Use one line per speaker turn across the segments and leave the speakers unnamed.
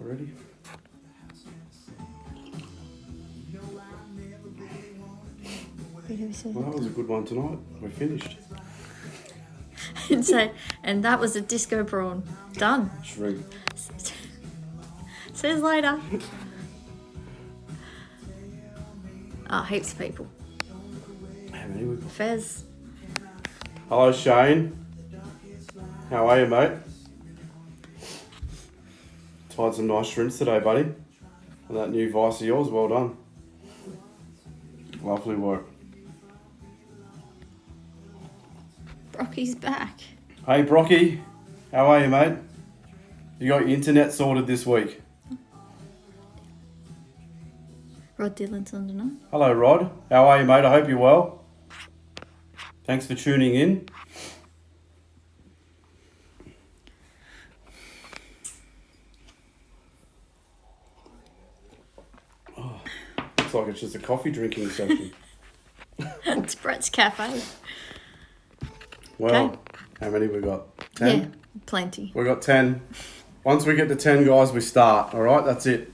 already. Well, that was a good one tonight. We're finished.
And that was a disco prawn. Done.
Shrink.
See you later. Heaps of people.
How many we got?
Fez.
Hello, Shane. How are you, mate? Tied some nice shrimps today, buddy. And that new vice of yours, well done. Lovely work.
Brocky's back.
Hey, Brocky. How are you, mate? You got your internet sorted this week?
Rod Dillon's on tonight.
Hello, Rod. How are you, mate? I hope you're well. Thanks for tuning in. Oh, looks like it's just a coffee drinking session.
It's Brett's Cafe.
Well,
Okay.
How many we got? 10?
Yeah, plenty.
We got 10. Once we get to 10 guys, we start. All right, that's it.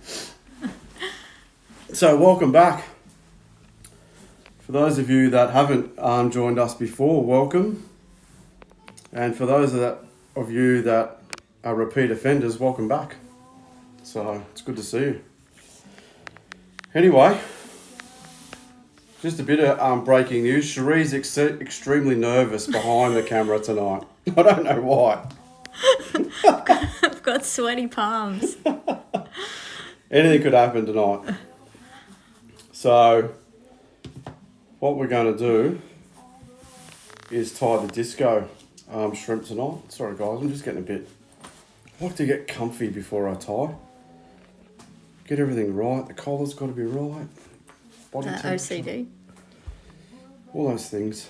So welcome back. For those of you that haven't joined us before, welcome. And for those of you that are repeat offenders, welcome back. So it's good to see you. Anyway, just a bit of breaking news. Cherie's extremely nervous behind the camera tonight. I don't know why.
I've got sweaty palms.
Anything could happen tonight. So, what we're going to do is tie the disco shrimp tonight. Sorry guys, I'm just getting I like to get comfy before I tie. Get everything right. The collar's got to be right. Body temperature.
OCD.
All those things.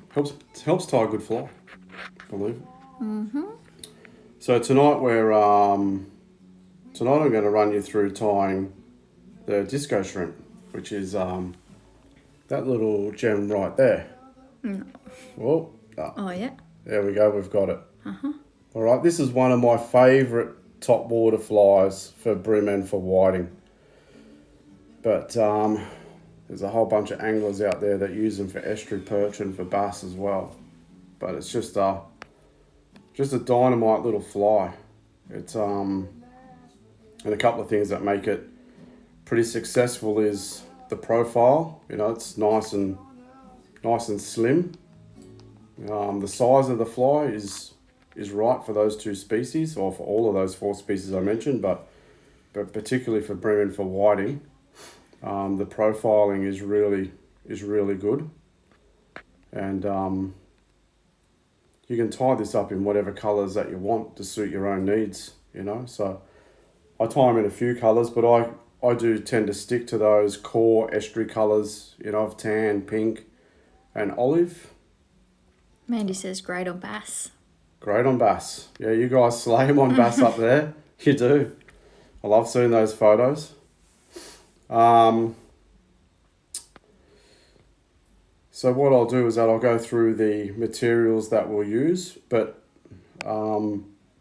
Helps tie a good fly. Believe it.
Mm-hmm.
So tonight I'm going to run you through tying the disco shrimp, which is that little gem right there.
No.
Well,
Oh yeah.
there we go. We've got it.
Uh-huh.
All right. This is one of my favourite top water flies for brim and for whiting. But there's a whole bunch of anglers out there that use them for estuary perch and for bass as well. But it's just a dynamite little fly. It's and a couple of things that make it pretty successful is the profile. You know, it's nice and slim. The size of the fly is right for those two species, or for all of those 4 species I mentioned, but particularly for brim and for whiting. The profiling is really good, and you can tie this up in whatever colours that you want to suit your own needs, you know. So I tie them in a few colours, but I do tend to stick to those core estuary colours, you know, of tan, pink and olive.
Mandy says great on bass.
Great on bass. Yeah, you guys slay them on bass up there. You do. I love seeing those photos. So what I'll do is that I'll go through the materials that we'll use, but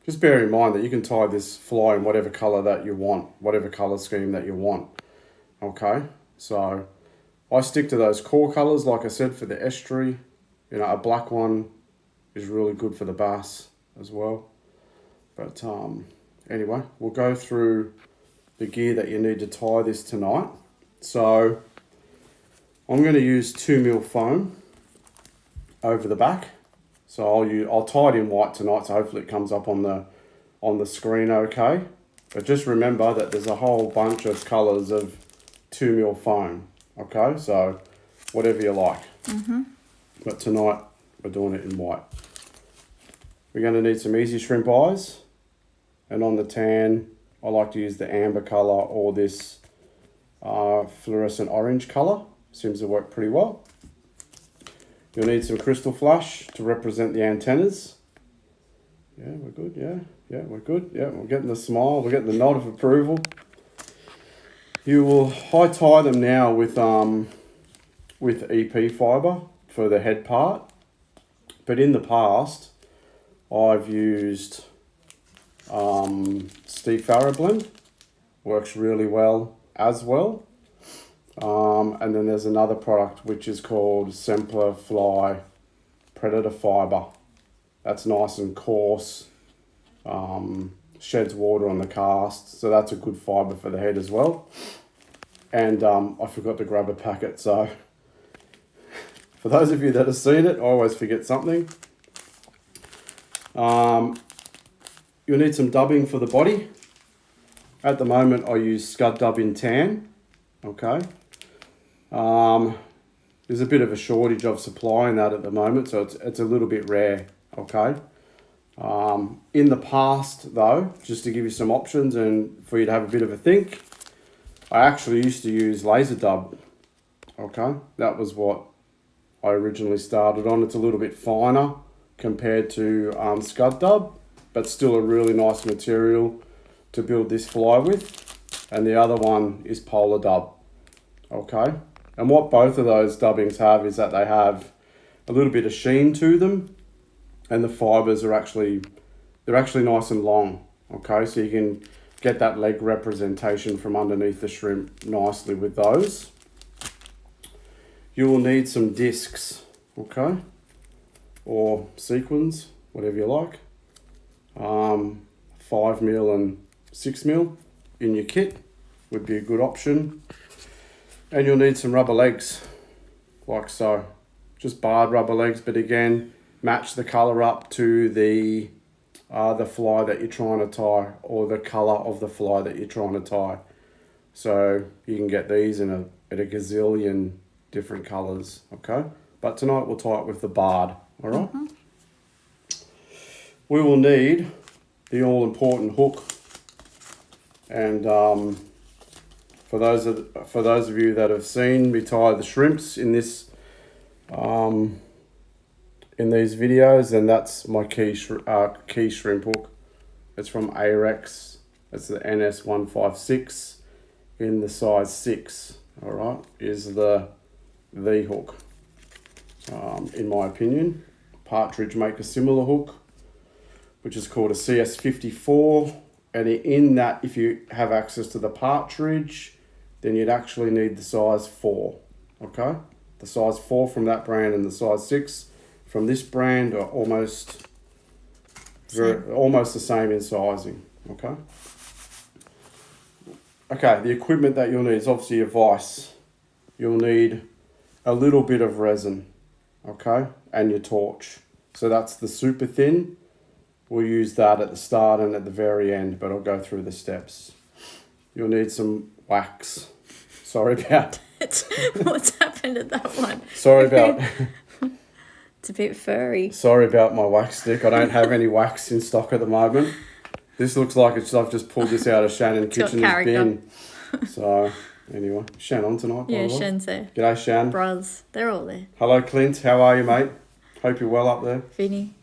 just bear in mind that you can tie this fly in whatever colour that you want, whatever colour scheme that you want. Okay, so I stick to those core colours, like I said, for the estuary. You know, a black one is really good for the bass as well. But anyway, we'll go through the gear that you need to tie this tonight. So I'm going to use 2mm foam over the back. So I'll tie it in white tonight, so hopefully it comes up on the screen okay. But just remember that there's a whole bunch of colours of 2mm foam. Okay, so whatever you like.
Mm-hmm.
But tonight we're doing it in white. We're going to need some easy shrimp eyes, and on the tan I like to use the amber colour or this fluorescent orange colour. Seems to work pretty well. You'll need some crystal flash to represent the antennas. Yeah, we're good. Yeah, we're good. Yeah, we're getting the smile. We're getting the nod of approval. You will high tie them now with EP fibre for the head part. But in the past, I've used Steve Farrar blend works really well as well. And then there's another product which is called BWCflies Predator Fiber. That's nice and coarse, sheds water on the cast, so that's a good fiber for the head as well. And I forgot to grab a packet, so for those of you that have seen it, I always forget something. You'll need some dubbing for the body. At the moment I use Scud Dub in tan, okay. There's a bit of a shortage of supply in that at the moment, so it's a little bit rare, okay. In the past though, just to give you some options and for you to have a bit of a think, I actually used to use laser dub, okay. That was what I originally started on. It's a little bit finer compared to Scud Dub, but still a really nice material to build this fly with. And the other one is Polar Dub, okay. And what both of those dubbings have is that they have a little bit of sheen to them, and the fibers are actually nice and long, okay. So you can get that leg representation from underneath the shrimp nicely with those. You will need some discs, okay, or sequins, whatever you like. 5mm and 6mm in your kit would be a good option. And you'll need some rubber legs, like so. Just barred rubber legs, but again, match the colour up to the fly that you're trying to tie, or the colour of the fly that you're trying to tie. So you can get these in a gazillion different colours, okay? But tonight we'll tie it with the barred, all right? Mm-hmm. We will need the all-important hook. And for those of you that have seen me tie the shrimps in this in these videos, then that's my key shrimp hook. It's from Arex. It's the NS156 in the size 6. All right, is the hook. In my opinion, Partridge make a similar hook, which is called a CS54. And in that, if you have access to the Partridge, then you'd actually need the size 4, okay? The size 4 from that brand and the size 6 from this brand are almost the same in sizing, okay? Okay, the equipment that you'll need is obviously your vise. You'll need a little bit of resin, okay? And your torch. So that's the super thin. We'll use that at the start and at the very end, but I'll go through the steps. You'll need some wax. Sorry about...
What's happened to that one?
Sorry about...
It's a bit furry.
Sorry about my wax stick. I don't have any wax in stock at the moment. This looks like I've just pulled this out of Shannon Kitchen's bin. So, anyway. Shan on tonight, by
Yeah,
the way.
Shan's there.
G'day, Shan.
Bros, they're all there.
Hello, Clint. How are you, mate? Hope you're well up there.
Vinny.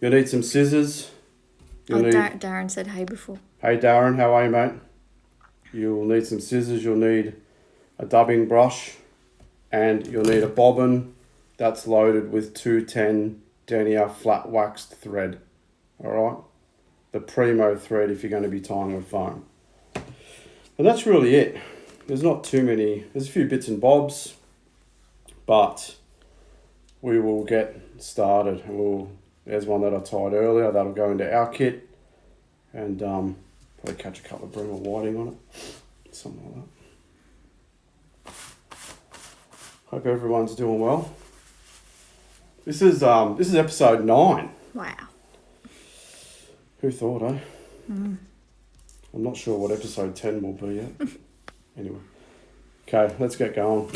You'll need some scissors.
Darren said hey before.
Hey, Darren. How are you, mate? You'll need some scissors. You'll need a dubbing brush. And you'll need a bobbin that's loaded with 210 denier flat waxed thread. All right? The primo thread if you're going to be tying with foam. And that's really it. There's not too many. There's a few bits and bobs. But we will get started. There's one that I tied earlier. That'll go into our kit. And probably catch a couple of bream or whiting on it. Something like that. Hope everyone's doing well. This is episode 9.
Wow.
Who thought, eh? I'm not sure what episode 10 will be yet. Anyway. Okay, let's get going.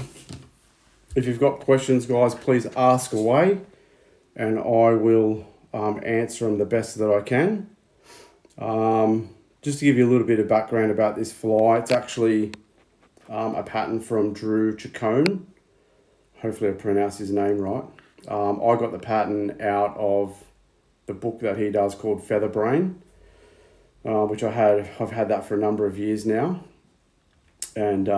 If you've got questions, guys, please ask away. And I will answer them the best that I can. Just to give you a little bit of background about this fly, it's actually a patent from Drew Chacon. Hopefully I pronounced his name right. I got the patent out of the book that he does called Featherbrain, which I've had that for a number of years now. And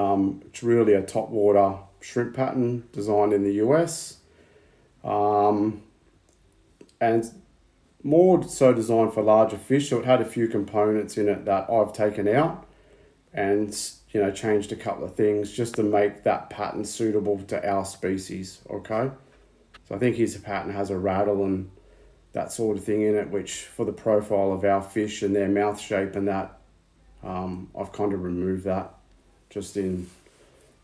it's really a top water shrimp pattern designed in the US. And more so designed for larger fish, so it had a few components in it that I've taken out and, you know, changed a couple of things just to make that pattern suitable to our species, okay? So I think his pattern has a rattle and that sort of thing in it, which for the profile of our fish and their mouth shape and that, I've kind of removed that just in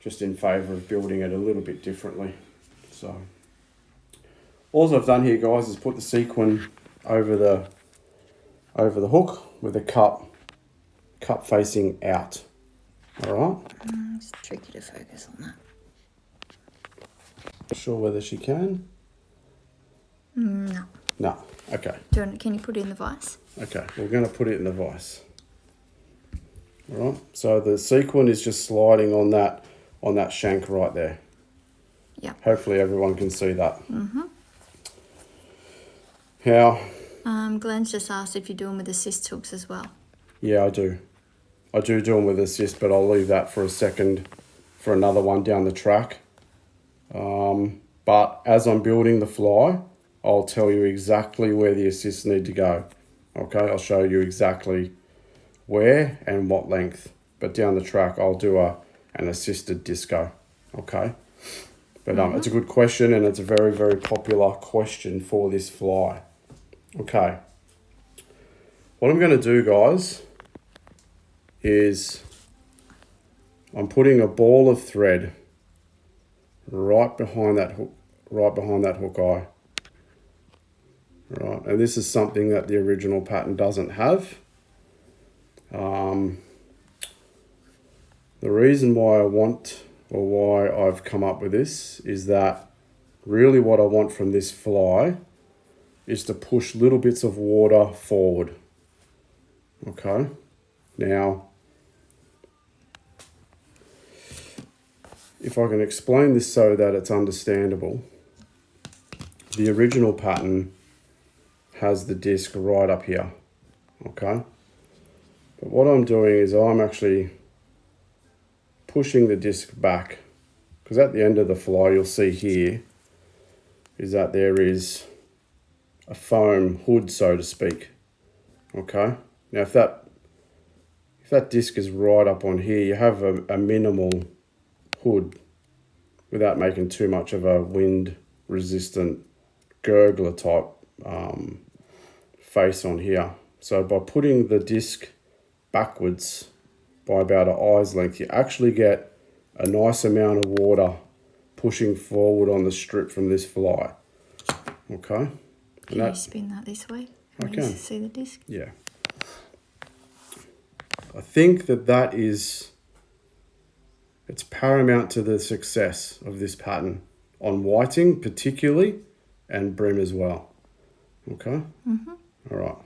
favour of building it a little bit differently. So all I've done here, guys, is put the sequin over the hook with the cup facing out. All right.
It's tricky to focus on that.
Not sure whether she can.
No.
No. Okay.
Can you put it in the vise?
Okay. We're going to put it in the vise. All right. So the sequin is just sliding on that shank right there.
Yeah.
Hopefully everyone can see that.
Mm-hmm.
How?
Glenn's just asked if you're doing with assist hooks as well.
Yeah, I do. I do them with assist, but I'll leave that for a second for another one down the track. But as I'm building the fly, I'll tell you exactly where the assists need to go. Okay, I'll show you exactly where and what length. But down the track, I'll do an assisted disco. Okay. But it's a good question, and it's a very, very popular question for this fly. Okay. What I'm going to do, guys, is I'm putting a ball of thread right behind that hook eye. Right, and this is something that the original pattern doesn't have. The reason why why I've come up with this is that really what I want from this fly is to push little bits of water forward. Okay, now if I can explain this so that it's understandable, the original pattern has the disc right up here, okay? But what I'm doing is I'm actually pushing the disc back, because at the end of the fly you'll see here is that there is a foam hood, so to speak, okay? Now if that disc is right up on here, you have a minimal hood without making too much of a wind resistant gurgler type face on here. So by putting the disc backwards by about an eye's length, you actually get a nice amount of water pushing forward on the strip from this fly. Okay.
Can you spin that this way?
I can.
See the disc?
Yeah. I think that is, it's paramount to the success of this pattern on whiting particularly and brim as well. Okay.
Mm-hmm.
All right.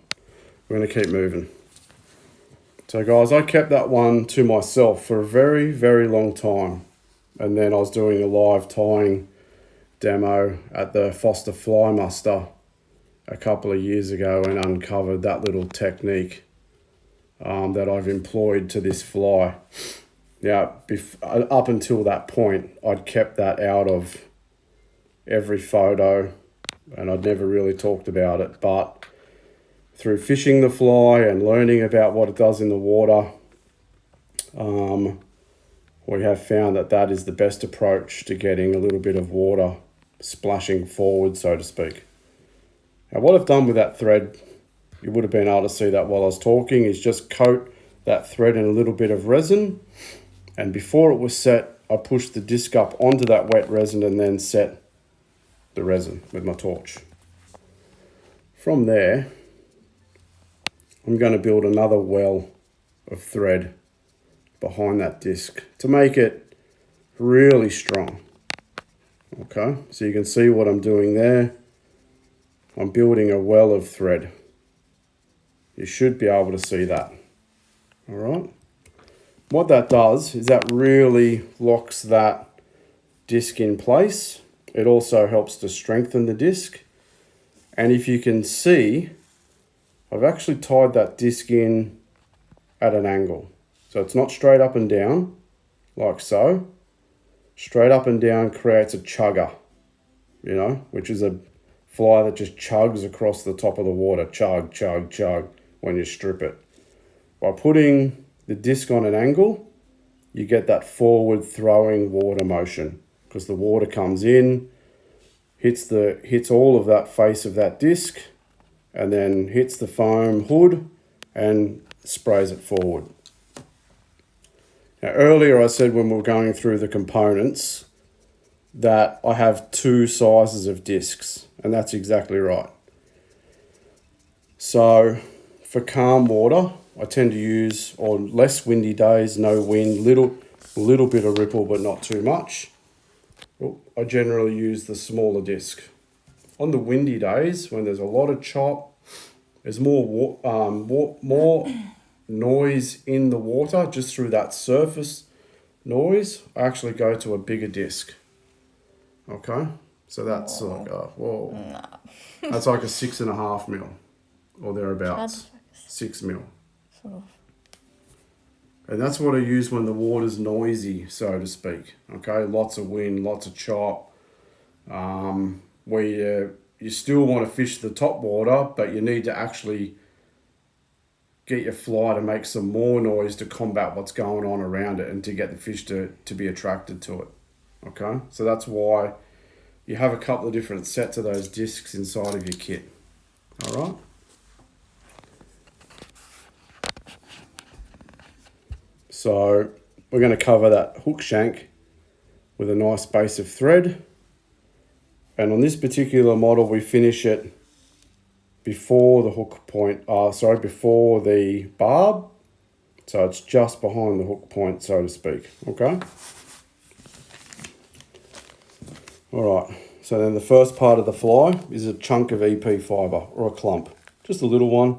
We're going to keep moving. So guys, I kept that one to myself for a very, very long time. And then I was doing a live tying demo at the Foster Fly Muster a couple of years ago and uncovered that little technique that I've employed to this fly. Now, up until that point, I'd kept that out of every photo and I'd never really talked about it. But through fishing the fly and learning about what it does in the water, we have found that is the best approach to getting a little bit of water splashing forward, so to speak. Now, what I've done with that thread, you would have been able to see that while I was talking, is just coat that thread in a little bit of resin. And before it was set, I pushed the disc up onto that wet resin and then set the resin with my torch. From there, I'm going to build another well of thread behind that disc to make it really strong. Okay, so you can see what I'm doing there. I'm building a well of thread. You should be able to see that. All right. What that does is that really locks that disc in place. It also helps to strengthen the disc. And if you can see, I've actually tied that disc in at an angle. So it's not straight up and down, like so. Straight up and down creates a chugger, you know, which is a fly that just chugs across the top of the water. Chug, chug, chug when you strip it. By putting the disc on an angle, you get that forward throwing water motion because the water comes in, hits all of that face of that disc, and then hits the foam hood and sprays it forward. Now, earlier I said when we were going through the components that I have two sizes of discs, and that's exactly right. So for calm water, I tend to use, on less windy days, no wind, little bit of ripple, but not too much. I generally use the smaller disc. On the windy days, when there's a lot of chop, there's more noise in the water just through that surface noise, I actually go to a bigger disc. Okay, so that's like that's like a 6.5 mil or thereabouts, 6 mil.
Sort of.
And that's what I use when the water's noisy, so to speak. Okay, lots of wind, lots of chop. Where you still want to fish the top water, but you need to actually get your fly to make some more noise to combat what's going on around it and to get the fish to be attracted to it. Okay, so that's why you have a couple of different sets of those discs inside of your kit. All right. So we're going to cover that hook shank with a nice base of thread. And on this particular model, we finish it before the hook point, before the barb. So it's just behind the hook point, so to speak, okay? All right, so then the first part of the fly is a chunk of EP fibre or a clump, just a little one.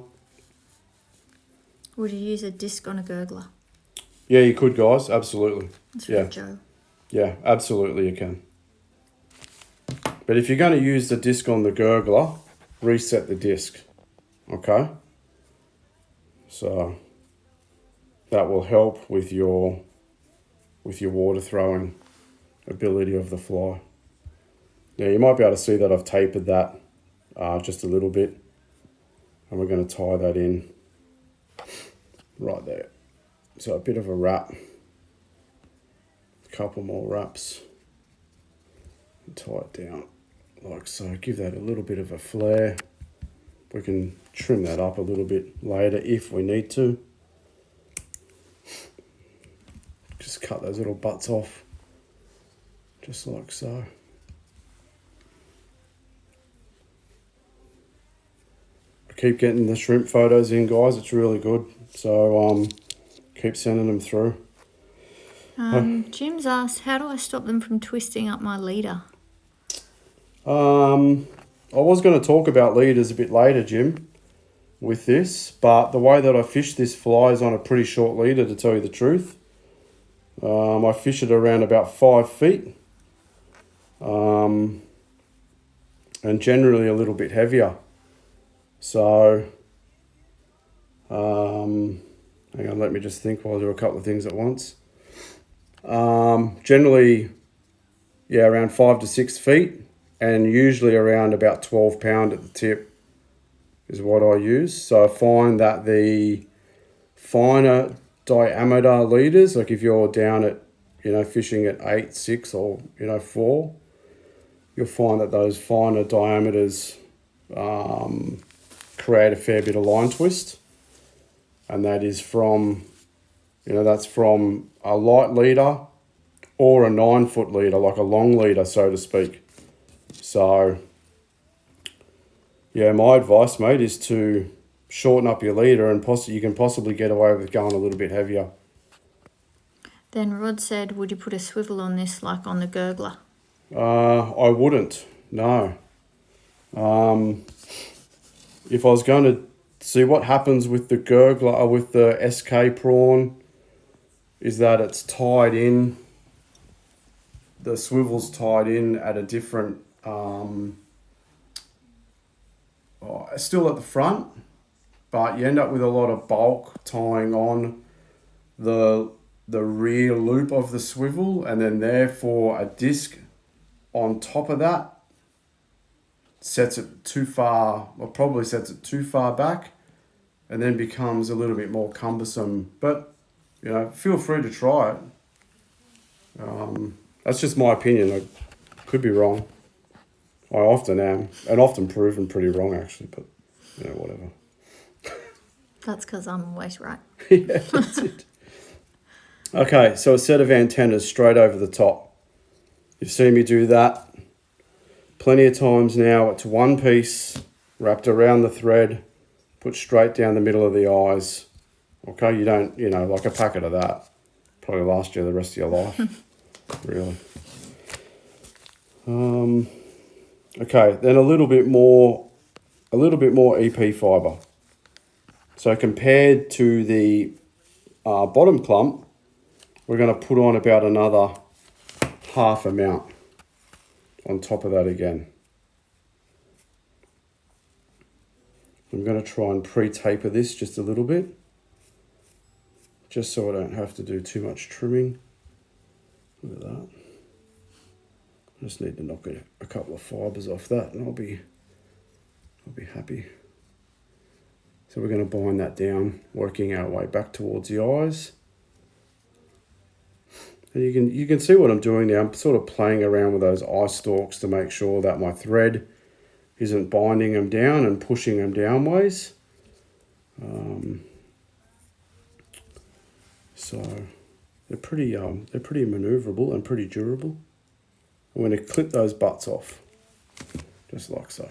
Would you use a disc on a gurgler?
Yeah, you could, guys, absolutely.
That's
Yeah.
for Joe.
Yeah, absolutely you can. But if you're going to use the disc on the gurgler, reset the disc, okay? So that will help with your water throwing ability of the fly. Now you might be able to see that I've tapered that just a little bit, and we're going to tie that in right there. So a bit of a wrap, a couple more wraps, and tie it down like so. Give that a little bit of a flare. We can trim that up a little bit later if we need to. Just cut those little butts off, just like so. I keep getting the shrimp photos in, guys. It's really good. So keep sending them through.
Jim's asked, how do I stop them from twisting up my leader?
I was going to talk about leaders a bit later, Jim, with this, but the way that I fish this fly is on a pretty short leader, to tell you the truth. I fish it around about 5 feet, and generally a little bit heavier. So, hang on, let me just think while I do a couple of things at once. Generally, yeah, around 5 to 6 feet, and usually around about 12 pound at the tip is what I use. So I find that the finer diameter leaders, like if you're down at, fishing at 8, 6 or, 4, you'll find that those finer diameters create a fair bit of line twist. And that is from, that's from a light leader or a 9-foot leader, like a long leader, so to speak. So, yeah, my advice, mate, is to shorten up your leader, and you can possibly get away with going a little bit heavier.
Then Rod said, would you put a swivel on this like on the gurgler?
I wouldn't, no. If I was going to see what happens with the gurgler, or with the SK prawn, is that it's tied in, the swivel's tied in at a different, still at the front, but you end up with a lot of bulk tying on the rear loop of the swivel, and then therefore a disc on top of that. sets it too far, or probably sets it too far back, and then becomes a little bit more cumbersome. But, you know, feel free to try it. That's just my opinion. I could be wrong. I often am, and often proven pretty wrong, actually, but, you know, whatever.
That's because I'm always right.
Yeah, that's it. Okay, so a set of antennas straight over the top. You've seen me do that plenty of times now. It's one piece wrapped around the thread, put straight down the middle of the eyes. Okay, you don't, you know, like a packet of that probably last you the rest of your life, really. Okay, then a little bit more EP fibre. So compared to the bottom clump, we're going to put on about another half amount on top of that again. I'm going to try and pre-taper this just a little bit, just so I don't have to do too much trimming. Look at that. I just need to knock a couple of fibres off that and I'll be happy. So we're going to bind that down, working our way back towards the eyes. And you can see what I'm doing now. I'm sort of playing around with those eye stalks to make sure that my thread isn't binding them down and pushing them downways. So they're pretty maneuverable and pretty durable. I'm going to clip those butts off, just like so.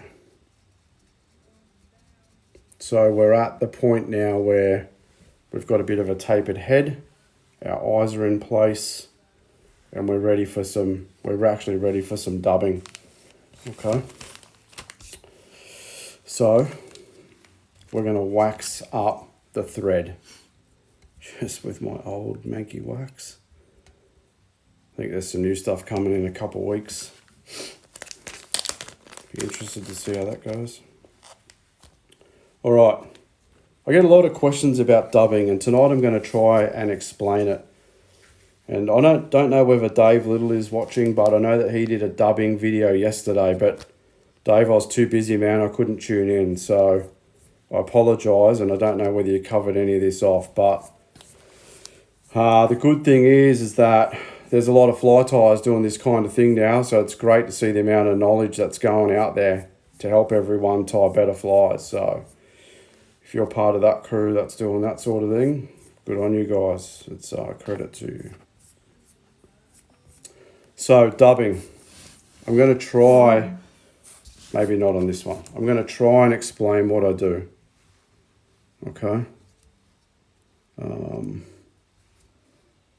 So we're at the point now where we've got a bit of a tapered head, our eyes are in place, and we're actually ready for some dubbing. Okay. So we're going to wax up the thread just with my old Manky wax. I think there's some new stuff coming in a couple of weeks. Be interested to see how that goes. All right. I get a lot of questions about dubbing, and tonight I'm going to try and explain it. And I don't know whether Dave Little is watching, but I know that he did a dubbing video yesterday. But Dave, I was too busy, man. I couldn't tune in, so I apologise, and I don't know whether you covered any of this off. But the good thing is that there's a lot of fly ties doing this kind of thing now, so it's great to see the amount of knowledge that's going out there to help everyone tie better flies. So if you're part of that crew that's doing that sort of thing, good on you guys. It's credit to you. So dubbing, I'm going to try, maybe not on this one, I'm going to try and explain what I do. Okay.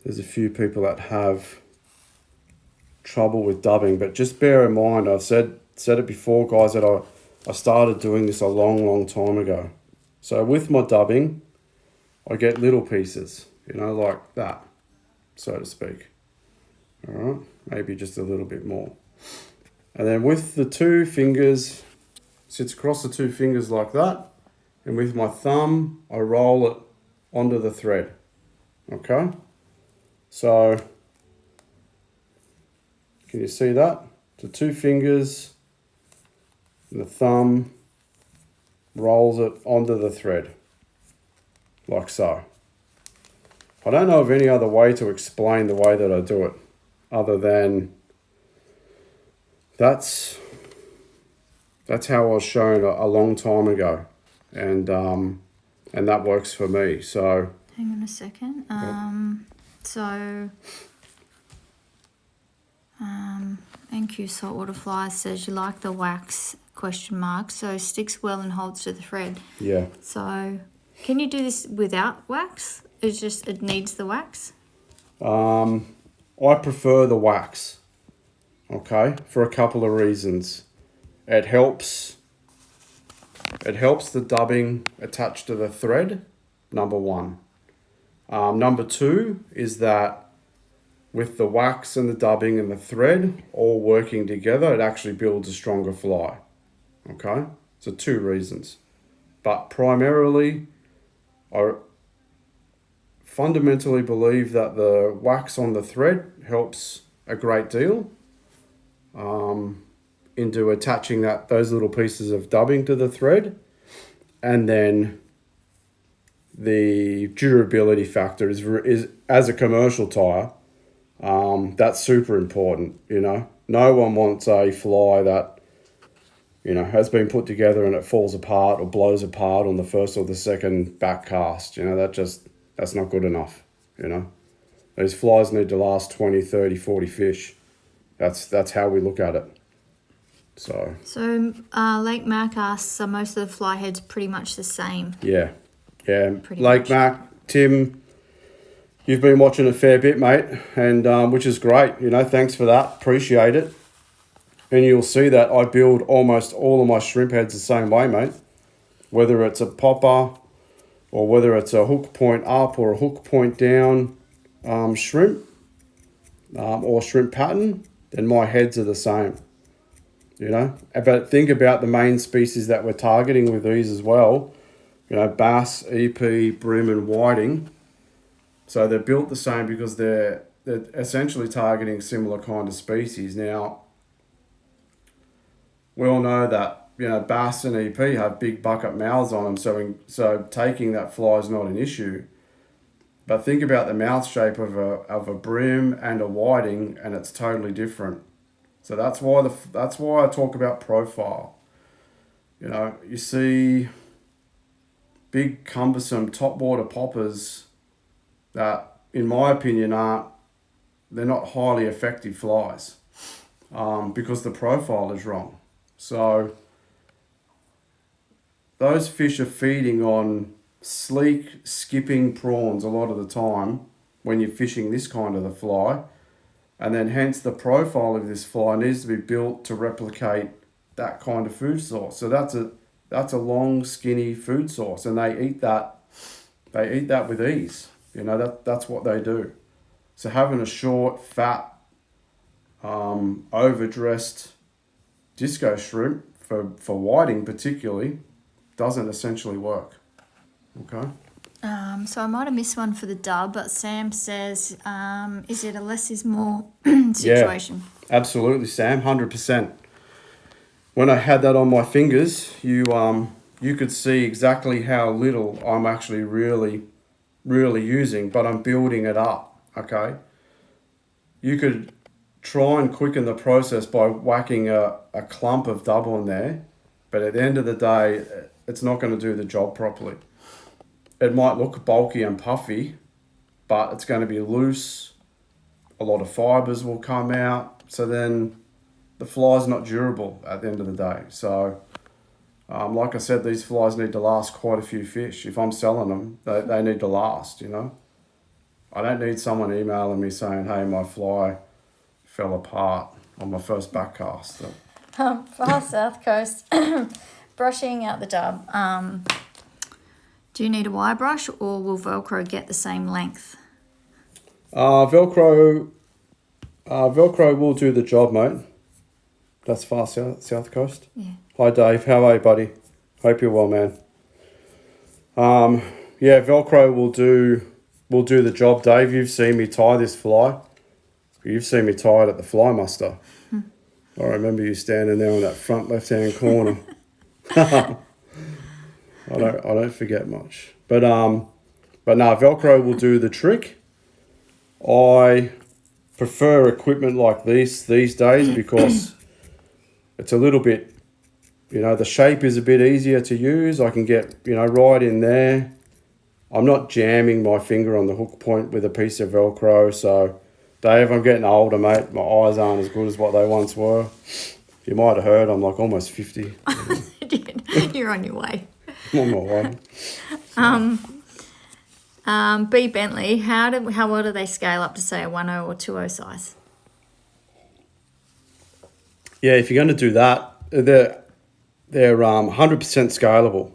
There's a few people that have trouble with dubbing, but just bear in mind, I've said it before, guys, that I started doing this a long time ago. So with my dubbing, I get little pieces, you know, like that, so to speak. All right, maybe just a little bit more. And then with the two fingers, sits across the two fingers like that, and with my thumb, I roll it onto the thread. Okay, so can you see that? The two fingers and the thumb rolls it onto the thread, like so. I don't know of any other way to explain the way that I do it, other than that's how I was shown a long time ago, and that works for me. So
hang on a second. NQ Saltwater Flies says you like the wax ? So sticks well and holds to the thread.
yeah.
So can you do this without wax? It needs the wax?
I prefer the wax, okay, for a couple of reasons. It helps the dubbing attached to the thread, number one. Number two is that with the wax and the dubbing and the thread all working together, it actually builds a stronger fly, okay? So two reasons. But primarily, I fundamentally believe that the wax on the thread helps a great deal. into attaching those little pieces of dubbing to the thread, and then the durability factor is as a commercial tire, that's super important. No one wants a fly that has been put together and it falls apart or blows apart on the first or the second back cast. That's not good enough. These flies need to last 20, 30, 40 fish. That's how we look at it. So
Lake Mac asks, are most of the fly heads pretty much the same?
Yeah.
Pretty
Lake
much.
Mac, Tim, you've been watching a fair bit, mate, and which is great. Thanks for that. Appreciate it. And you'll see that I build almost all of my shrimp heads the same way, mate. Whether it's a popper or whether it's a hook point up or a hook point down shrimp or shrimp pattern, then my heads are the same. But think about the main species that we're targeting with these as well. Bass, EP, brim and whiting. So they're built the same because they're essentially targeting similar kind of species. Now, we all know that, bass and EP have big bucket mouths on them, so taking that fly is not an issue. But think about the mouth shape of a brim and a whiting, and it's totally different. So that's why I talk about profile. You see big cumbersome topwater poppers that, in my opinion, they're not highly effective flies because the profile is wrong. So those fish are feeding on sleek, skipping prawns a lot of the time when you're fishing this kind of the fly. And then hence the profile of this fly needs to be built to replicate that kind of food source. So that's a long, skinny food source, and they eat that with ease. That's what they do. So having a short, fat, overdressed disco shrimp for whiting particularly doesn't essentially work. Okay.
So I might have missed one for the dub, but Sam says, is it a less is more situation?
Yeah, absolutely, Sam, 100%. When I had that on my fingers, you could see exactly how little I'm actually really using, but I'm building it up, okay? You could try and quicken the process by whacking a clump of dub on there, but at the end of the day, it's not going to do the job properly. It might look bulky and puffy, but it's going to be loose. A lot of fibers will come out. So then the fly's not durable at the end of the day. So, like I said, these flies need to last quite a few fish. If I'm selling them, they need to last, I don't need someone emailing me saying, hey, my fly fell apart on my first back cast. So.
Far South Coast, brushing out the dub. Do you need a wire brush, or will Velcro get the same length?
Velcro will do the job, mate. That's Far South Coast.
Yeah.
Hi, Dave. How are you, buddy? Hope you're well, man. Velcro will do the job, Dave. You've seen me tie this fly. You've seen me tie it at the Fly Muster. I remember you standing there in that front left-hand corner. I don't forget much. But no, Velcro will do the trick. I prefer equipment like these days because it's a little bit, the shape is a bit easier to use. I can get, right in there. I'm not jamming my finger on the hook point with a piece of Velcro. So, Dave, I'm getting older, mate. My eyes aren't as good as what they once were. You might have heard I'm like almost 50.
You're on your way.
I'm on my way.
B Bentley, how well do they scale up to say a 1.0 or 2.0 size?
Yeah, if you're going to do that, they're 100% scalable.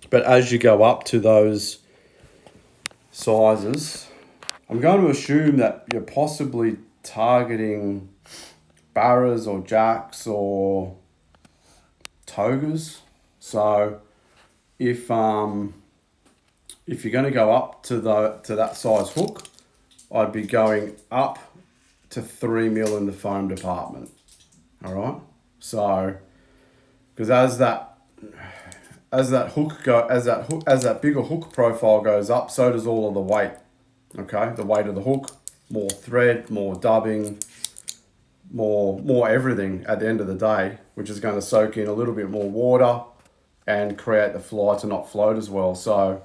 But as you go up to those sizes, I'm going to assume that you're possibly targeting barras or jacks or togas. So if you're going to go up to that size hook, I'd be going up to 3 mil in the foam department. All right. So, because as that bigger hook profile goes up, so does all of the weight. Okay, the weight of the hook, more thread, more dubbing, more everything at the end of the day, which is going to soak in a little bit more water and create the fly to not float as well. So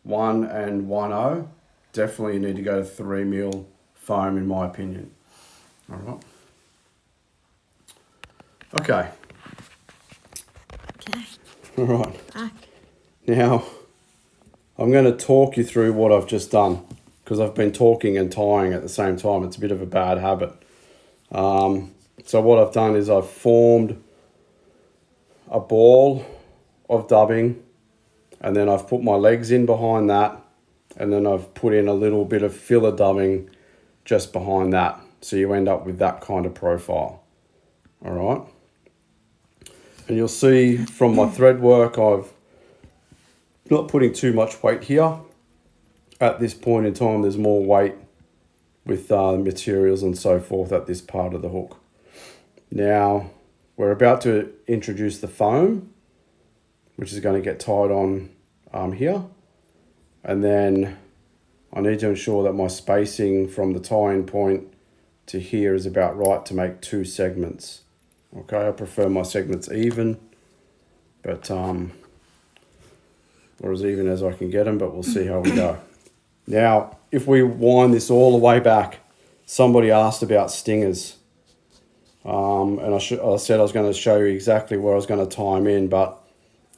1 and 1.0, definitely you need to go to 3 mil foam in my opinion. All right. Okay.
Okay.
All right.
Back.
Now, I'm going to talk you through what I've just done because I've been talking and tying at the same time. It's a bit of a bad habit. So what I've done is I've formed a ball of dubbing, and then I've put my legs in behind that, and then I've put in a little bit of filler dubbing just behind that. So you end up with that kind of profile. All right. And you'll see from my thread work, I've not putting too much weight here. At this point in time, there's more weight with materials and so forth at this part of the hook. Now, we're about to introduce the foam, which is going to get tied on here. And then I need to ensure that my spacing from the tie-in point to here is about right to make 2 segments. Okay, I prefer my segments even, but or as even as I can get them, but we'll see how we go. Now, if we wind this all the way back, somebody asked about stingers. And I said I was going to show you exactly where I was going to tie them in, but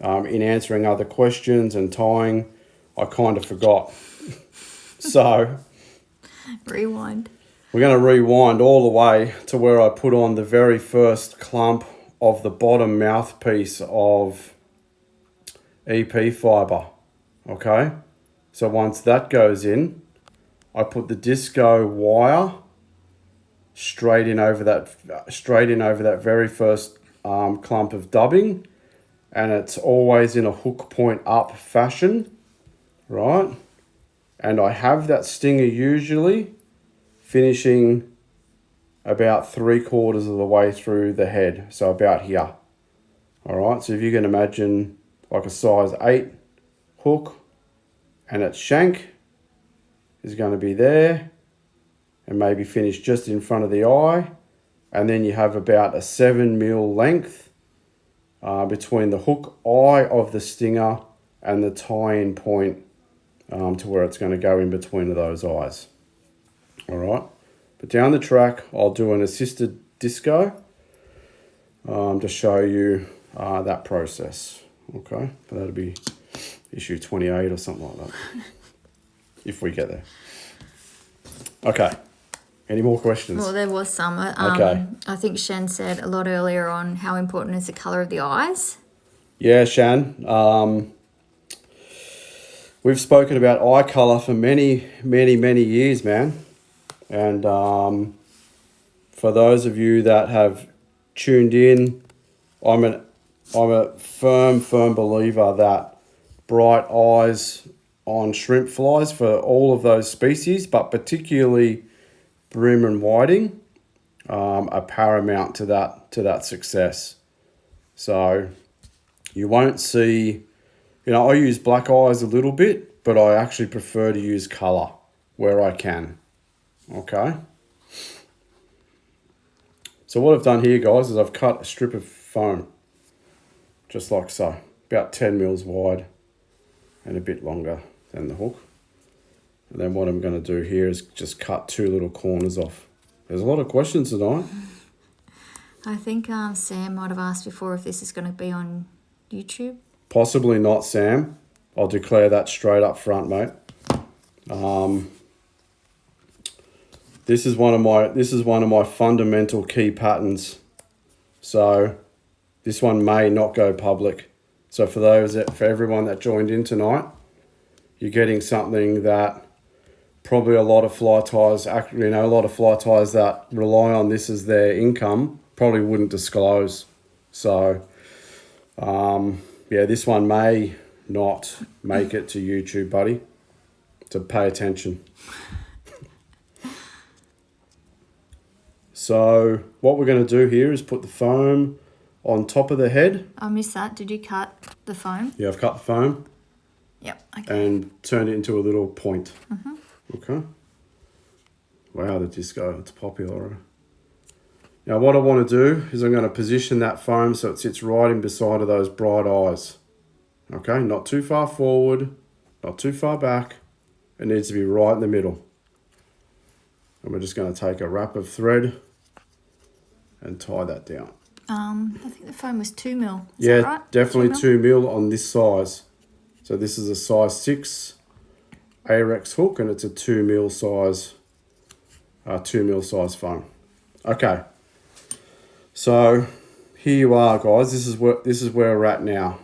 in answering other questions and tying, I kind of forgot. So
Rewind.
we're going to rewind all the way to where I put on the very first clump of the bottom mouthpiece of EP fibre. Okay, so once that goes in, I put the disco wire straight in over that very first clump of dubbing, and it's always in a hook point up fashion, right? And I have that stinger usually finishing about 3/4 of the way through the head, so about here. All right, so if you can imagine like a size 8 hook, and its shank is going to be there and maybe finish just in front of the eye, and then you have about a 7 mil length between the hook eye of the stinger and the tie-in point to where it's going to go in between of those eyes. All right, but down the track I'll do an assisted disco to show you that process. Okay, but that'll be issue 28 or something like that if we get there. Okay, any more questions?
Well, there was some.
Okay.
I think Shen said a lot earlier on how important is the colour of the eyes.
Yeah, Shan. We've spoken about eye colour for many years, man. And for those of you that have tuned in, I'm a firm believer that bright eyes on shrimp flies for all of those species, but particularly bream and whiting, are paramount to that success. So you won't see, I use black eyes a little bit, but I actually prefer to use colour where I can. Okay. So what I've done here, guys, is I've cut a strip of foam, just like so, about 10 mils wide and a bit longer than the hook. And then what I'm going to do here is just cut 2 little corners off. There's a lot of questions tonight.
I think Sam might have asked before if this is going to be on YouTube.
Possibly not, Sam. I'll declare that straight up front, mate. This is one of my fundamental key patterns. So this one may not go public. So for everyone that joined in tonight, you're getting something that probably a lot of fly ties that rely on this as their income probably wouldn't disclose. So this one may not make it to YouTube, buddy. So pay attention. So what we're going to do here is put the foam on top of the head.
I missed that. Did you cut the foam?
Yeah, I've cut the foam
Yep. Okay.
and turned it into a little point. Okay. Wow, the disco, it's popular. Now what I want to do is I'm going to position that foam so it sits right in beside of those bright eyes. Okay, not too far forward, not too far back. It needs to be right in the middle. And we're just going to take a wrap of thread and tie that down.
I think the foam was 2 mil. Is
Yeah,
that right?
definitely
2 mil?
2 mil on this size. So this is a size 6 Arex hook and it's a 2 mil size, 2 mil size foam. Okay. So here you are, guys. This is where we're at now.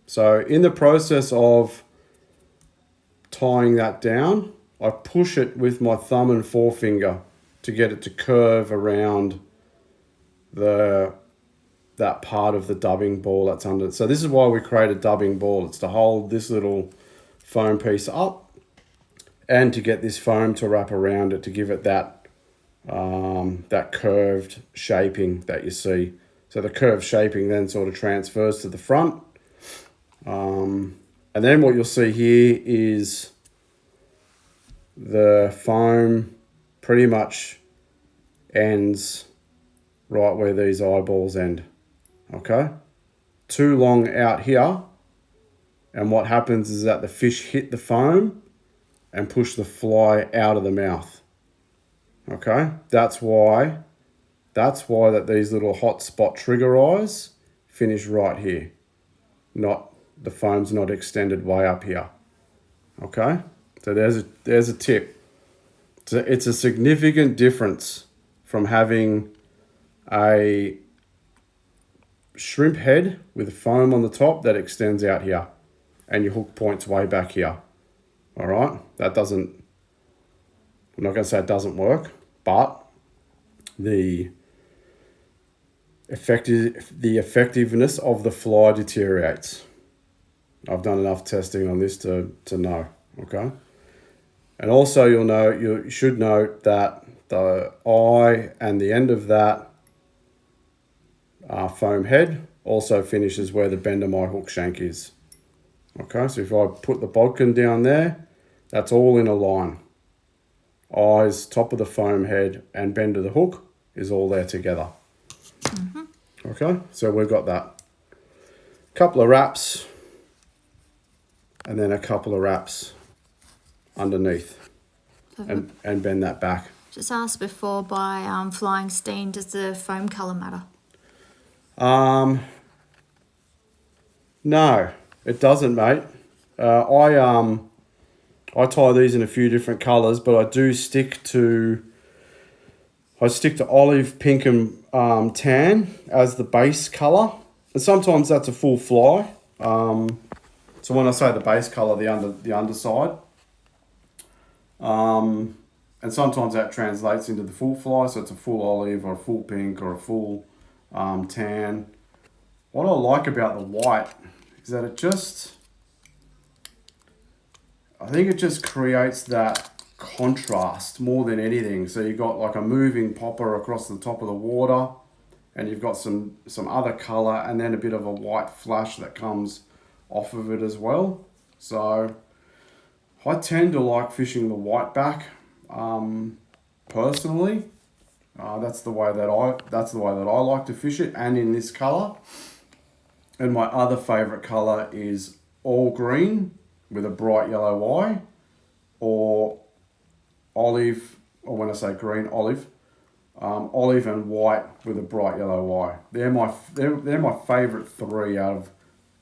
So in the process of tying that down, I push it with my thumb and forefinger to get it to curve around that part of the dubbing ball that's under it. So this is why we create a dubbing ball. It's to hold this little foam piece up and to get this foam to wrap around it to give it that curved shaping that you see. So the curved shaping then sort of transfers to the front. And then what you'll see here is the foam pretty much ends right where these eyeballs end. Okay? Too long out here. And what happens is that the fish hit the foam and push the fly out of the mouth. Okay, that's why that these little hot spot trigger eyes finish right here. Not the foam's not extended way up here. Okay, so there's a tip. So it's a significant difference from having a shrimp head with foam on the top that extends out here, and your hook points way back here. All right, that doesn't. I'm not going to say it doesn't work, but the effectiveness of the fly deteriorates. I've done enough testing on this to know, okay? And also you should note that the eye and the end of that foam head also finishes where the bend of my hook shank is. Okay, so if I put the bodkin down there, that's all in a line. Eyes, top of the foam head, and bend of the hook is all there together. Okay, so we've got that. Couple of wraps, and then a couple of wraps underneath, and bend that back.
Just asked before by Flying Steen, does the foam colour matter?
No, it doesn't, mate. I tie these in a few different colours, but I do stick to olive, pink, and tan as the base colour, and sometimes that's a full fly. So when I say the base colour, the underside, and sometimes that translates into the full fly, so it's a full olive or a full pink or a full tan. What I like about the white is that I think it just creates that contrast more than anything. So you've got like a moving popper across the top of the water, and you've got some other colour, and then a bit of a white flash that comes off of it as well. So I tend to like fishing the white back, personally. That's the way that I like to fish it, and in this colour. And my other favourite colour is all green with a bright yellow eye, or olive, or when I say green, olive, olive and white with a bright yellow eye. They're my favourite three out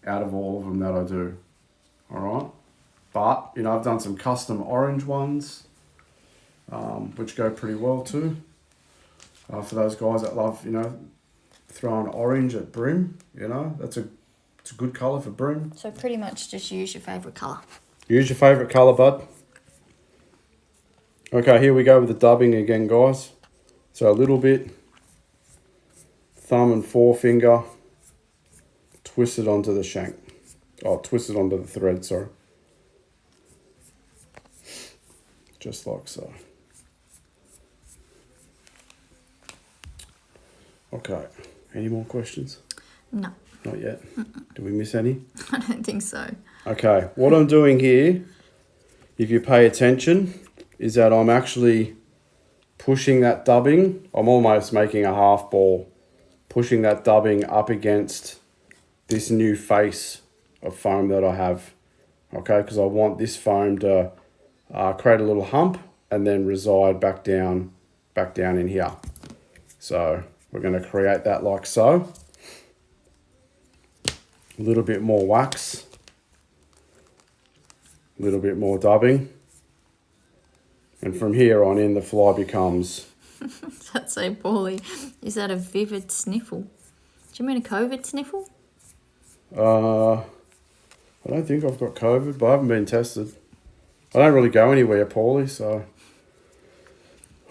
of all of them that I do. All right, but I've done some custom orange ones, which go pretty well too. For those guys that love throwing orange at brim, it's a good colour for brim.
So pretty much just use your favourite colour.
Use your favourite colour, bud. Okay, here we go with the dubbing again, guys. So a little bit, thumb and forefinger, twist it onto the shank. Oh, twist it onto the thread, sorry. Just like so. Okay, any more questions?
No,
Not yet. Do we miss any?
I don't think so.
Okay, what I'm doing here, if you pay attention, is that I'm actually pushing that dubbing. I'm almost making a half ball, pushing that dubbing up against this new face of foam that I have. Okay, because I want this foam to create a little hump and then reside back down in here. So we're going to create that like so. A little bit more wax, a little bit more dubbing, and from here on in the fly becomes...
That's so poorly. Is that a vivid sniffle? Do you mean a COVID sniffle?
I don't think I've got COVID, but I haven't been tested. I don't really go anywhere poorly, so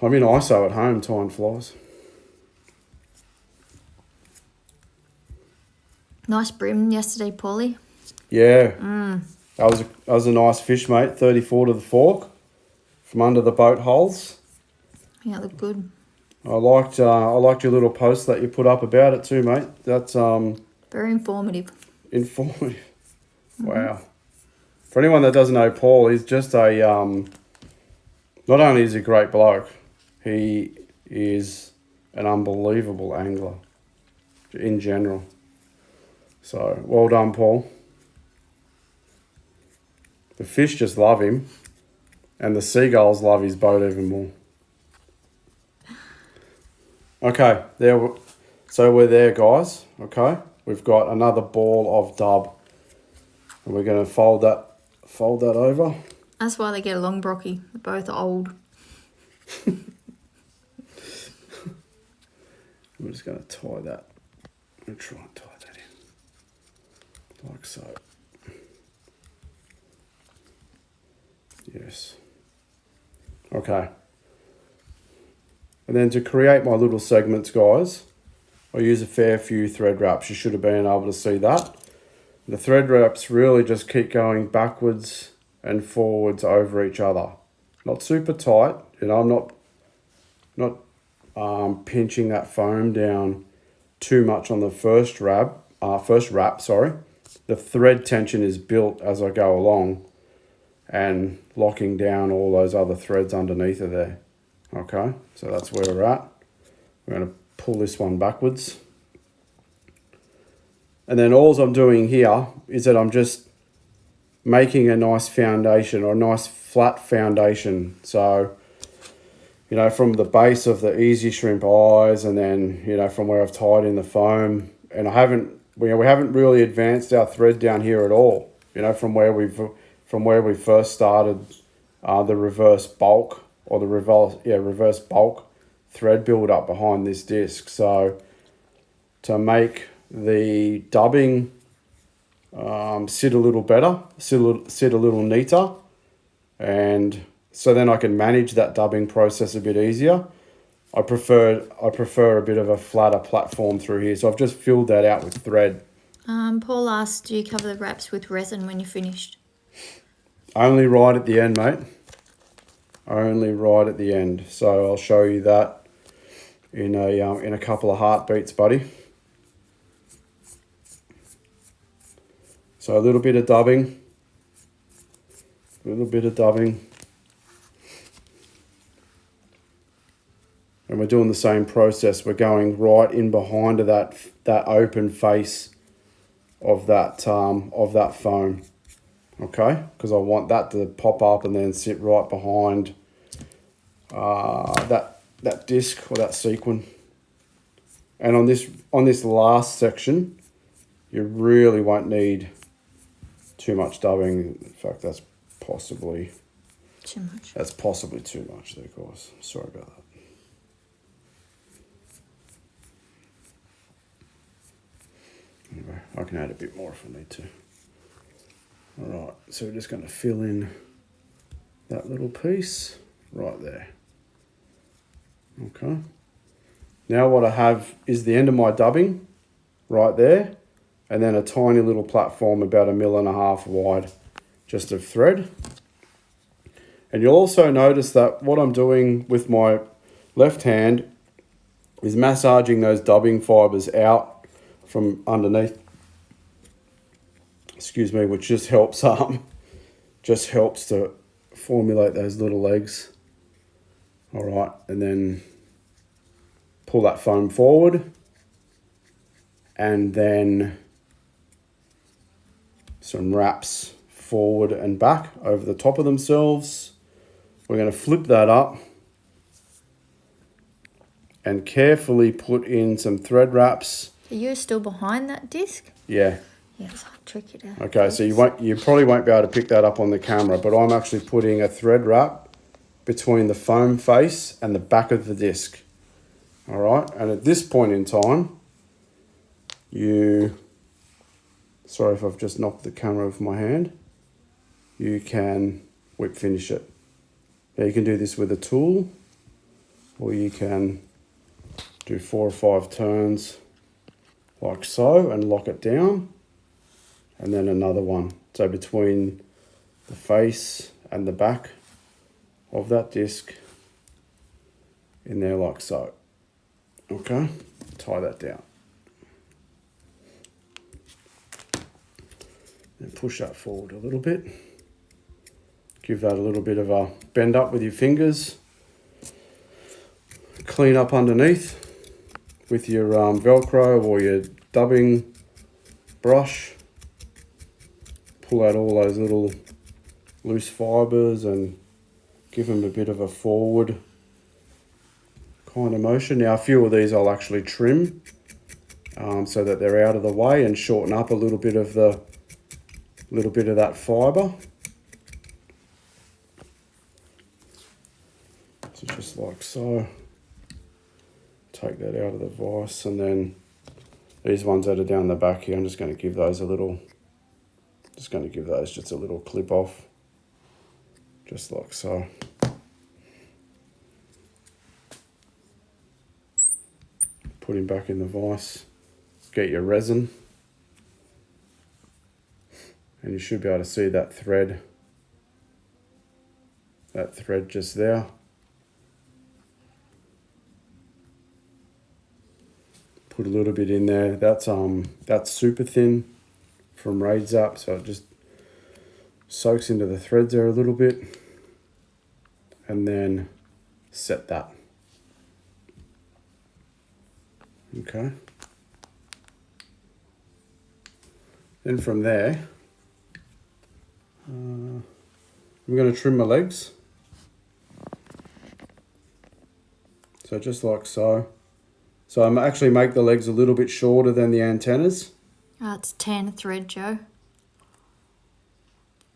I'm in ISO at home tying flies.
Nice brim yesterday, Paulie.
Yeah. That was a nice fish, mate. 34 to the fork from under the boat holes.
Yeah, look good.
I liked your little post that you put up about it too, mate. That's
Very informative.
informative. Wow. For anyone that doesn't know Paul, he's just a not only is he a great bloke, he is an unbelievable angler in general. So, well done, Paul. The fish just love him, and the seagulls love his boat even more. Okay, so we're there, guys. Okay, we've got another ball of dub, and we're going to fold that over.
That's why they get along, Brocky. They're both old.
I'm just going to tie that. I'm going to try and tie that in, like so. Yes. Okay. And then to create my little segments, guys, I use a fair few thread wraps. You should have been able to see that. The thread wraps really just keep going backwards and forwards over each other. Not super tight. You know, I'm not pinching that foam down too much on the first wrap. The thread tension is built as I go along and locking down all those other threads underneath of there. Okay, so that's where we're at. We're going to pull this one backwards. And then all I'm doing here is that I'm just making a nice foundation, or a nice flat foundation. So, you know, from the base of the Easy Shrimp eyes, and then, you know, from where I've tied in the foam. And we haven't really advanced our thread down here at all. You know, from where we first started the reverse bulk, or the reverse bulk thread build up behind this disc. So to make the dubbing sit a little better, sit a little neater, and so then I can manage that dubbing process a bit easier, I prefer a bit of a flatter platform through here. So I've just filled that out with thread.
Paul asked, do you cover the wraps with resin when you're finished?
Only right at the end, mate. Only right at the end. So I'll show you that in a couple of heartbeats, buddy. So a little bit of dubbing. And we're doing the same process. We're going right in behind of that open face of that foam. Okay, because I want that to pop up and then sit right behind that disc, or that sequin. And on this last section, you really won't need too much dubbing. In fact, that's possibly
too much.
That's possibly too much there, guys. Sorry about that. Anyway, I can add a bit more if I need to. Alright, so we're just going to fill in that little piece right there. Okay. Now what I have is the end of my dubbing right there, and then a tiny little platform about 1.5 mil wide just of thread. And you'll also notice that what I'm doing with my left hand is massaging those dubbing fibres out from underneath. Excuse me, which just helps to formulate those little legs. All right, and then pull that foam forward, and then some wraps forward and back over the top of themselves. We're going to flip that up and carefully put in some thread wraps.
Are you still behind that disc?
Yeah.
Yeah, it's hard to trick it out.
Okay, so you probably won't be able to pick that up on the camera, but I'm actually putting a thread wrap between the foam face and the back of the disc. All right, and at this point in time, sorry if I've just knocked the camera with my hand, you can whip finish it. Now you can do this with a tool, or you can do 4 or 5 turns like so and lock it down, and then another one. So between the face and the back of that disc in there like so. Okay, tie that down. Then push that forward a little bit. Give that a little bit of a bend up with your fingers. Clean up underneath with your Velcro or your dubbing brush. Pull out all those little loose fibres and give them a bit of a forward kind of motion. Now a few of these I'll actually trim so that they're out of the way and shorten up a little bit of that fibre. So just like so. Take that out of the vise, and then these ones that are down the back here, I'm just going to give those just a little clip off, just like so. Put him back in the vise, get your resin, and you should be able to see that thread just there. Put a little bit in there. That's super thin from Raid Zap, so it just soaks into the threads there a little bit, and then set that. Okay. Then from there, I'm going to trim my legs. So just like so. So I'm actually make the legs a little bit shorter than the antennas.
It's 10 thread, Joe.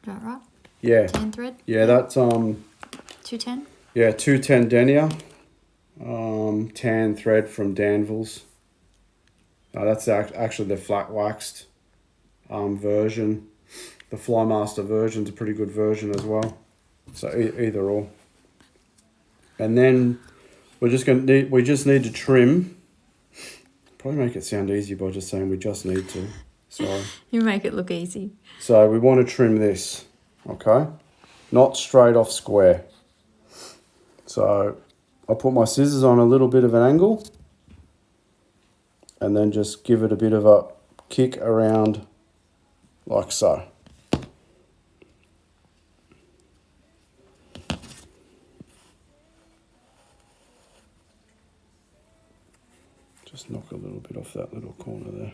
Is that right?
Yeah.
10 thread?
Yeah, that's
210?
Yeah, 210 denier. Tan thread from Danville's. That's actually the flat waxed version. The Flymaster version's a pretty good version as well. So either or. And then we just need to trim. Probably make it sound easy by just saying we just need to. Sorry.
You make it look easy.
So we want to trim this, okay? Not straight off square. So I put my scissors on a little bit of an angle, and then just give it a bit of a kick around like so. Just knock a little bit off that little corner there.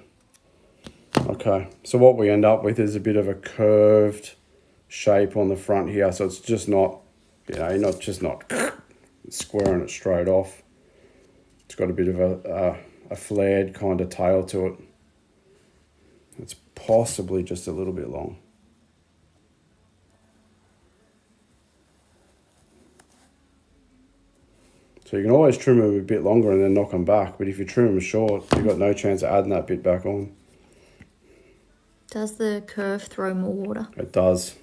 Okay, so what we end up with is a bit of a curved shape on the front here. So it's just not, you're not squaring it straight off. It's got a bit of a flared kind of tail to it. It's possibly just a little bit long. So you can always trim them a bit longer and then knock them back, but if you trim them short, you've got no chance of adding that bit back on.
Does the curve throw more water?
It does.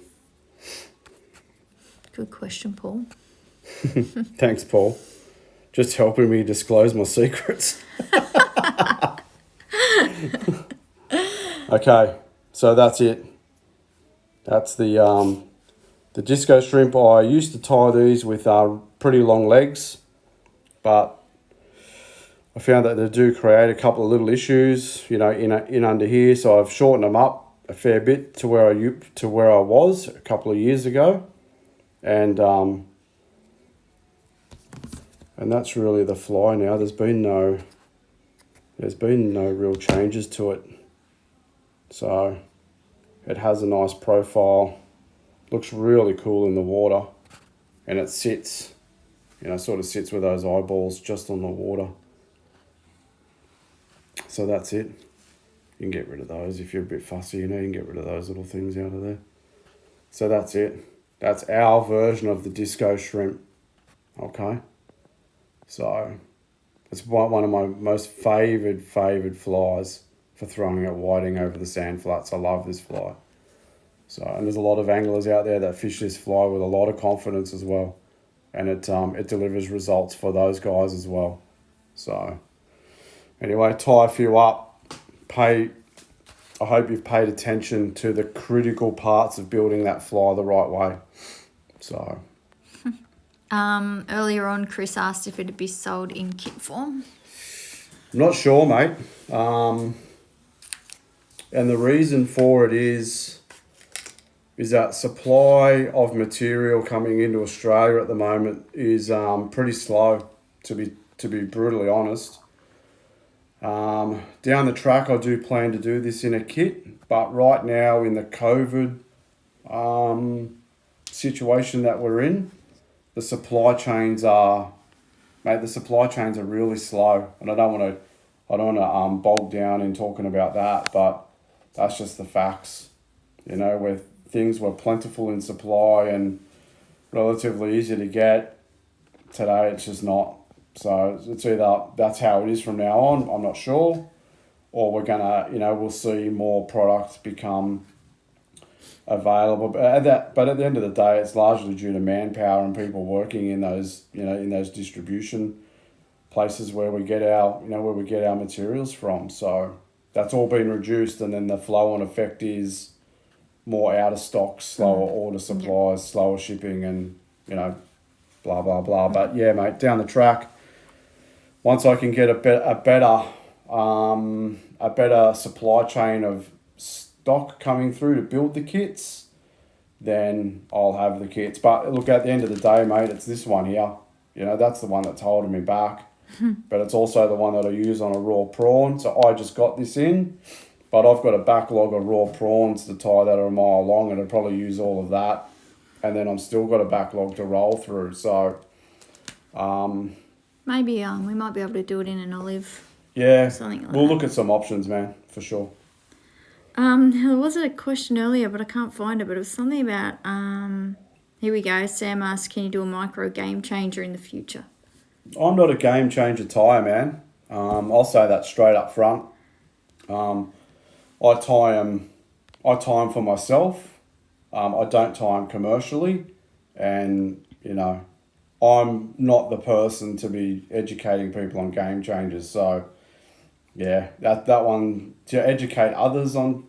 Good question, Paul.
Thanks, Paul. Just helping me disclose my secrets. Okay, so that's it. That's the disco shrimp. I used to tie these with pretty long legs, but I found that they do create a couple of little issues, you know, in under here. So I've shortened them up a fair bit to where I was a couple of years ago, and that's really the fly now. There's been no real changes to it. So it has a nice profile, looks really cool in the water, and it sits, you know, sort of sits with those eyeballs just on the water. So that's it. You can get rid of those if you're a bit fussy, you know, you can get rid of those little things out of there. So that's it. That's our version of the disco shrimp. Okay. So it's one of my most favoured flies for throwing at whiting over the sand flats. I love this fly. So, and there's a lot of anglers out there that fish this fly with a lot of confidence as well. And it delivers results for those guys as well. So anyway, tie a few up. I hope you've paid attention to the critical parts of building that fly the right way. So
Earlier on, Chris asked if it'd be sold in kit form.
I'm not sure, mate. And the reason for it is that supply of material coming into Australia at the moment is pretty slow, to be brutally honest. Down the track, I do plan to do this in a kit, but right now in the COVID situation that we're in, the supply chains are really slow, and I don't want to bog down in talking about that, but that's just the facts. You know, where things were plentiful in supply and relatively easy to get, today it's just not. So it's either that's how it is from now on, I'm not sure, or we're gonna, you know, we'll see more products become available. But at the end of the day, it's largely due to manpower and people working in those, you know, in those distribution places where we get our materials from. So that's all been reduced, and then the flow on effect is more out of stock, slower order supplies, slower shipping, and, you know, blah blah blah. But yeah, mate, down the track, once I can get a better supply chain of stock coming through to build the kits, then I'll have the kits. But look, at the end of the day, mate, it's this one here. You know, that's the one that's holding me back. But it's also the one that I use on a raw prawn. So I just got this in, but I've got a backlog of raw prawns to tie that are a mile long, and I'll probably use all of that. And then I'm still got a backlog to roll through. So
maybe we might be able to do it in an olive.
Yeah,
something like
we'll
that.
look at some options, man, for sure.
There was a question earlier, but I can't find it. But it was something about here we go. Sam asked, "Can you do a micro game changer in the future?"
I'm not a game changer tire, man. I'll say that straight up front. I tie them for myself. I don't tie them commercially, and you know, I'm not the person to be educating people on game changers. So yeah, that one, to educate others on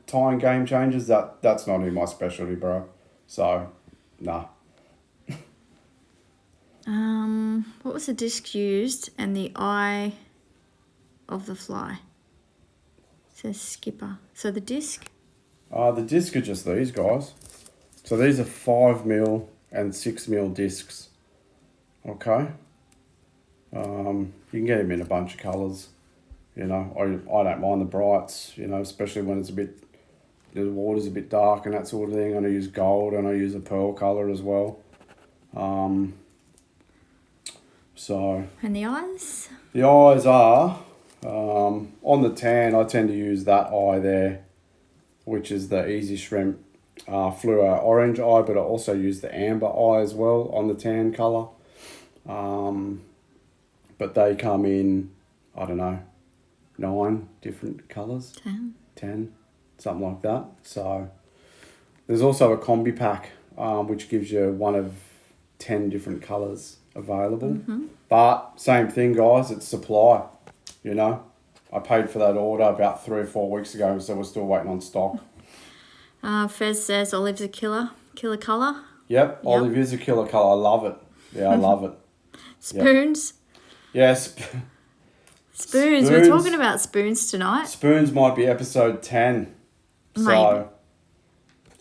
tying game changers, that's not in my specialty, bro. So nah.
What was the disc used and the eye of the fly? It says skipper. So the disc?
The disc are just these guys. So these are 5mm and 6mm discs. Okay. You can get them in a bunch of colours. You know, I don't mind the brights, you know, especially when it's the water's a bit dark and that sort of thing. And I use gold, and I use a pearl colour as well.
And the eyes?
The eyes are, on the tan, I tend to use that eye there, which is the Easy Shrimp fluo orange eye, but I also use the amber eye as well on the tan colour. But they come in, I don't know, 9 different colours. 10, something like that. So there's also a combi pack, which gives you one of 10 different colours available.
Mm-hmm.
But same thing, guys, it's supply. You know, I paid for that order about 3 or 4 weeks ago, so we're still waiting on stock.
Fez says olive's a killer colour.
Yep, olive is a killer colour. I love it. Yeah, I love it.
Spoons?
Yes.
Spoons. We're talking about spoons tonight.
Spoons might be episode 10.
Maybe.
So,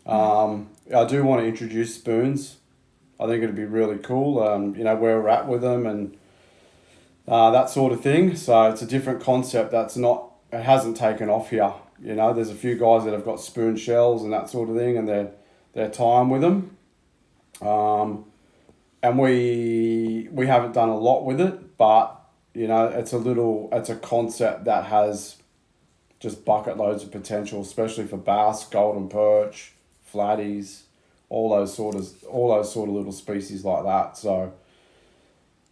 I do want to introduce spoons. I think it'd be really cool, where we're at with them and that sort of thing. So it's a different concept it hasn't taken off here. There's a few guys that have got spoon shells and that sort of thing, and they're tying with them. And we haven't done a lot with it, but it's a concept that has just bucket loads of potential, especially for bass, golden perch, flatties, all those sort of little species like that. So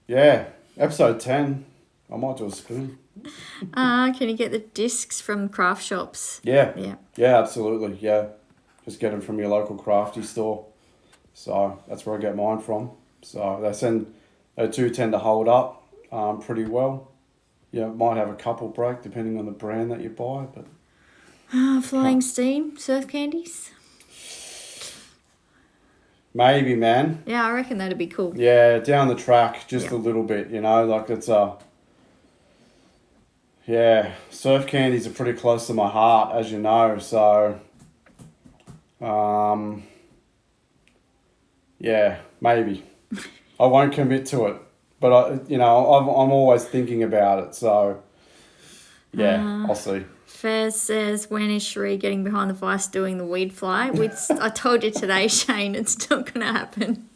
yeah, episode 10, I might do a spoon.
Can you get the discs from craft shops?
Yeah, absolutely. Yeah, just get them from your local crafty store. So that's where I get mine from. So they do tend to hold up pretty well. Yeah, might have a couple break depending on the brand that you buy, but
Flying Steam surf candies.
Maybe, man.
Yeah, I reckon that'd be cool.
Yeah, down the track just a little bit, like it's surf candies are pretty close to my heart, as you know. So, maybe. I won't commit to it, but I'm always thinking about it. So, I'll see.
Fez says, when is Sheree getting behind the vice doing the weed fly? I told you today, Shane, it's not going to happen.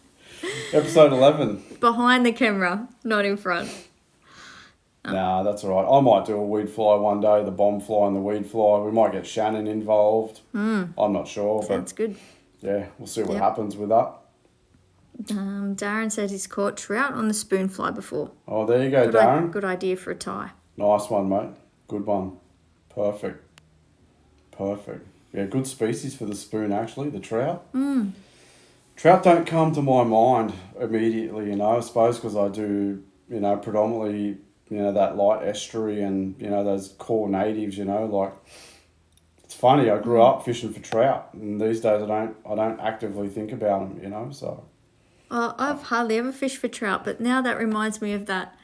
Episode 11.
Behind the camera, not in front.
Nah, that's all right. I might do a weed fly one day, the bomb fly and the weed fly. We might get Shannon involved. I'm not sure.
Sounds good.
Yeah, we'll see what happens with that.
Darren says he's caught trout on the spoon fly before.
Oh, there you go, Darren.
Good idea for a tie.
Nice one, mate. Good one. Perfect. Yeah, good species for the spoon, actually, the trout. Trout don't come to my mind immediately, I suppose, because I do, predominantly, that light estuary and, those core natives, like, it's funny, I grew up fishing for trout, and these days I don't actively think about them, so.
I've hardly ever fished for trout, but now that reminds me of that.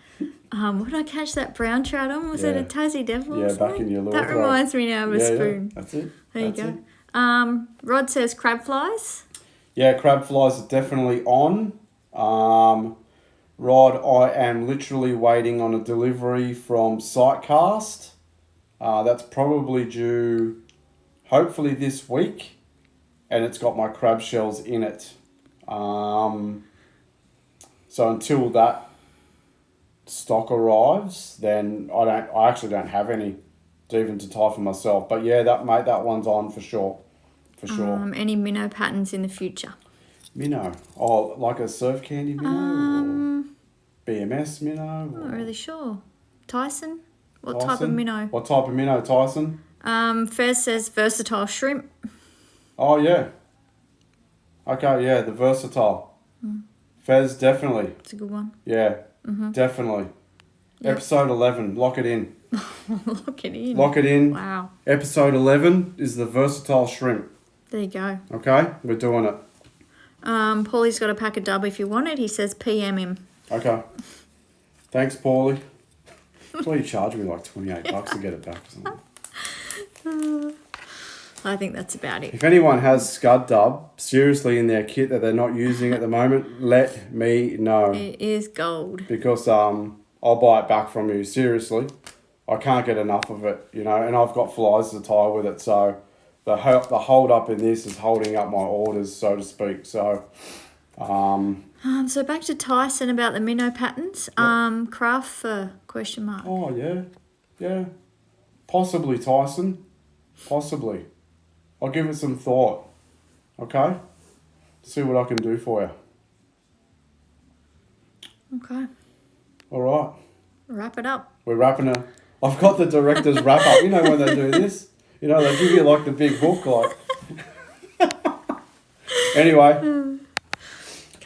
What did I catch that brown trout on? Was it a Tassie Devil?
Yeah, back in your lure.
That reminds me now of a spoon.
Yeah, that's it.
There you go. Rod says crab flies.
Yeah, crab flies are definitely on. Rod, I am literally waiting on a delivery from Sightcast. That's probably due, hopefully this week, and it's got my crab shells in it. So until that stock arrives, then I actually don't have any even to tie for myself. But yeah, that one's on for sure.
Any minnow patterns in the future?
Minnow? Oh, like a surf candy minnow? Or BMS minnow?
I'm not really sure. Tyson? What type of minnow?
What type of minnow, Tyson?
Fez says versatile shrimp.
Oh, yeah. Okay, yeah, the versatile. Fez, definitely.
It's a good one.
Yeah, definitely. Yep. Episode 11, lock it in.
Lock it in.
Wow. Episode 11 is the versatile shrimp.
There you go.
Okay, we're doing it.
Paulie's got a pack of dub if you want it. He says PM him.
Okay. Thanks, Paulie. That's why you charge me like $28 to get it back or something.
I think that's about it.
If anyone has Scud Dub seriously in their kit that they're not using at the moment, let me know.
It is gold.
Because I'll buy it back from you. Seriously. I can't get enough of it, and I've got flies to tie with it, so the hold up in this is holding up my orders, so to speak. So
so back to Tyson about the minnow patterns. Yep. Craft fur, question mark.
Oh yeah. Possibly, Tyson. Possibly. I'll give it some thought. Okay? See what I can do for you.
Okay.
All right.
Wrap it up.
We're wrapping it. I've got the director's wrap up. You know when they do this? They give you like the big book, like. Anyway.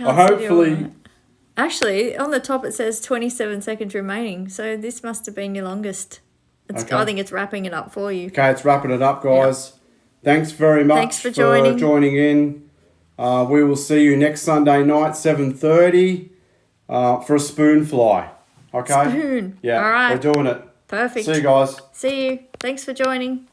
Hopefully.
Actually, on the top it says 27 seconds remaining. So this must have been your longest.
Okay.
I think it's wrapping it up for you.
Okay, it's wrapping it up, guys. Yep. Thanks very much.
Thanks for joining
in. We will see you next Sunday night, 7:30, for a spoon fly. Okay?
Spoon.
Yeah,
all right.
we're doing it. See you guys.
See you. Thanks for joining.